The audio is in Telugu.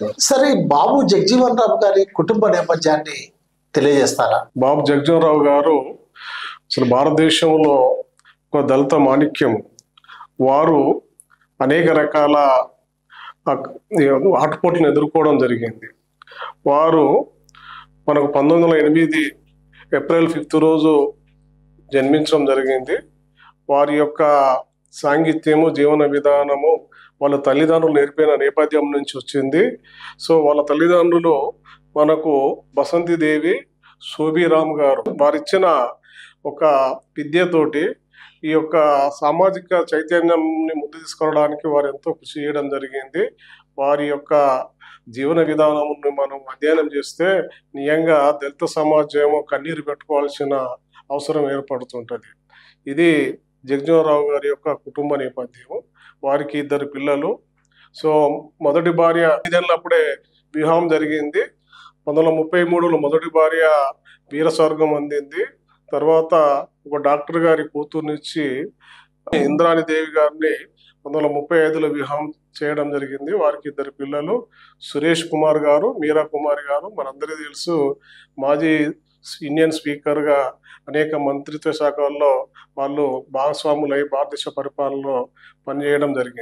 సరే, బాబు జగజీవన్ రామ్ గారి కుటుంబ నేపథ్యాన్ని తెలియజేస్తారా? బాబు జగజీవన్ రావు గారు అసలు భారతదేశంలో ఒక దళిత మాణిక్యం. వారు అనేక రకాల ఆటుపోట్లను ఎదుర్కోవడం జరిగింది. వారు మనకు 1908 ఏప్రిల్ 5 రోజు జన్మించడం జరిగింది. వారి యొక్క సాంగిత్యము, జీవన విధానము వాళ్ళ తల్లిదండ్రులు నేర్పిన నేపథ్యం నుంచి వచ్చింది. సో వాళ్ళ తల్లిదండ్రులు మనకు బసంతిదేవి, శోభిరామ్ గారు. వారిచ్చిన ఒక విద్యతోటి ఈ యొక్క సామాజిక చైతన్యాన్ని ముందు తీసుకురావడానికి వారు ఎంతో కృషి చేయడం జరిగింది. వారి యొక్క జీవన విధానాన్ని మనం అధ్యయనం చేస్తే నిజంగా దళిత సమాజం కన్నీరు పెట్టుకోవాల్సిన అవసరం ఏర్పడుతుంటుంది. ఇది జగజీవన్ రావు గారి యొక్క కుటుంబ నేపథ్యం. వారికి 2 పిల్లలు. సో మొదటి భార్య 5 ఏళ్ళప్పుడే వివాహం జరిగింది. 1933లో మొదటి భార్య వీరస్వర్గం అందింది. తర్వాత ఒక డాక్టర్ గారి కూతుర్నిచ్చి ఇంద్రాణి దేవి గారిని 1935లో వివాహం చేయడం జరిగింది. వారికి 2 పిల్లలు, సురేష్ కుమార్ గారు, మీరా కుమారి గారు. మనందరికీ తెలుసు, మాజీ ఇండియన్ స్పీకర్గా అనేక మంత్రిత్వ శాఖల్లో వాళ్ళు భాగస్వాములై భారతదేశ పరిపాలనలో పనిచేయడం జరిగింది.